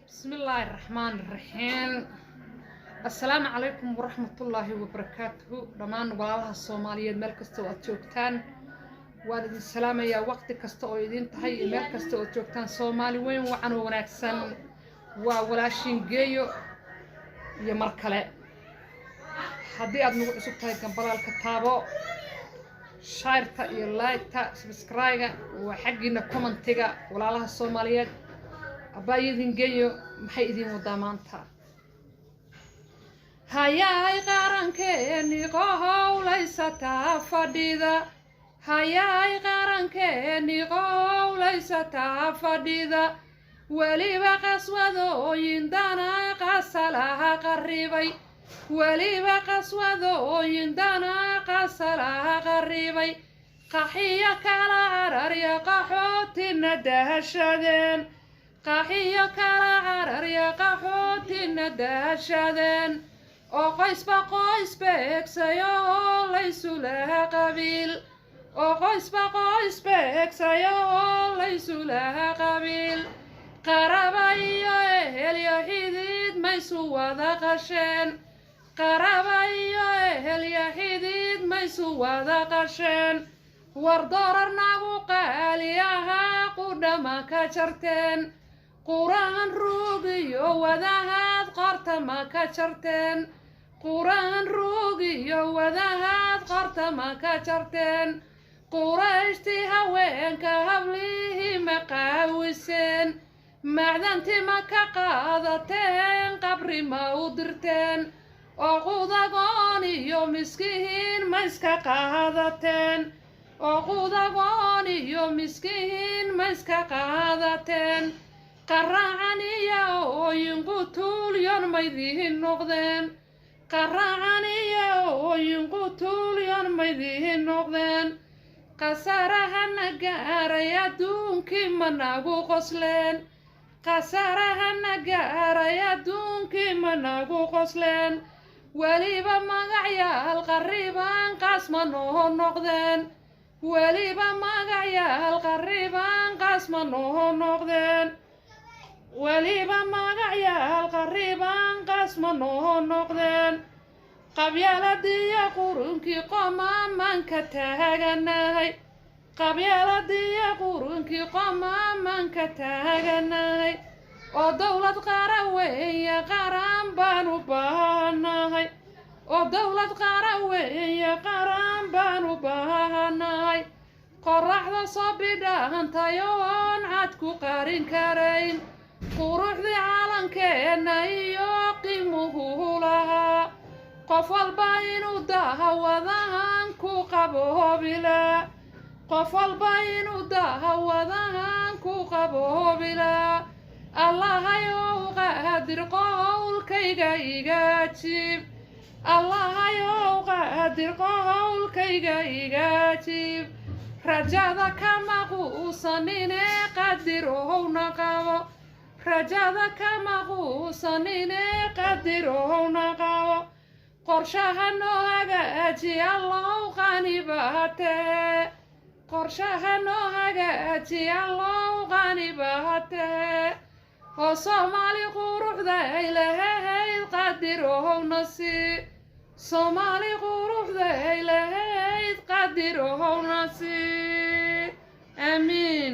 بسم الله الرحمن الرحيم. السلام عليكم ورحمة الله وبركاته. دمان والله الصومالية ملكستو أتوقتان والد السلام يا وقت كستو يدين تهي ملكستو أتوقتان صومالي وين وعنو ونكسن وولاشين جيو يا مركلة هدي أدنو عسوبتها كمبلا الكتابو شايرتا يا لايكتا سبسكرايبا وحقنا كومنتيغا والله الصومالية أبايدين جيو محيدين ودامانتا هياي قرانكني قهو ليس تفديدا هياي قرانكني قهو ليس تفديدا ولي بقسوذو يندانا قسلها قريبي ولي بقسوذو يندانا قسلها قريبي قحية كلا عرر يا قحوتي ندهشدين قحية كلا عرر يا قحوتي ندهشدين oo qoysba qoys beegsayo oo laysu laha qabiil oo qoysba qoys beegsayo oo laysu laha qabiil qaraba iyo ehel iyo xidid maysu wada qasheen qaraba iyo ehel iyo xidid maysu wada qasheen war doorarnagu qaaliyaha qudhama ka jarteen quraan ruug iyo wadahaad qorta ma ka jarteen quraan ruug iyo wadahaad qorta ma ka jarteen qurayshtii haweenka hablihii ma qaawiseen macdantii ma ka qaadateen qabri ma u dirteen oo qudagoon iyo miskiin ma iska qaadateen oo qudagoon iyo miskiin ma iska qaadateen qaracaniya ooyin qutuulyon maydihin noqdeen qaracaniya ooyin qutuulyon maydihin noqdeen qasarahana gaaray adduunkii ma nagu qosleen qasarahana gaaray adduunkii ma nagu qosleen weliba magacyaal qarribaan qaas ma noo noqdeen weliba magacyaal qarribaan qaas ma noo noqdeen weliba magacyaal qarribaan qaas ma noo noqdeen qabyaaladiiyo qurunkii qomaamaan ka taaganahay qabyaaladiiyo qurunkii qomaamaan ka taaganahay oo dowlad qaran weeye qaran baan u baahanahay oo dowlad qaran weeye qaran baan u baahanahay qorraxda soo bidhaantay oon cad ku qarin karayn quruxdii caalankeenna iyo qiimuhu lahaa qof walba inuu dahawadahan ku qaboobilaa qof walba inuu dahawadahan ku qaboobilaa allahayow qaadir qowlkayga iga jiib allahayow qaadir qowlkayga iga jiib rajada kama quusanine qadirowna qabo rajada kama quusanine qadirowna qabo qorshaha noo hagaaji allow qani bahatee qorshaha noo hagaaji allow qani bahatee oo soomaali quruxday lahayd qadirowna sii soomaali quruxday lahayd qadirowna sii aamiin.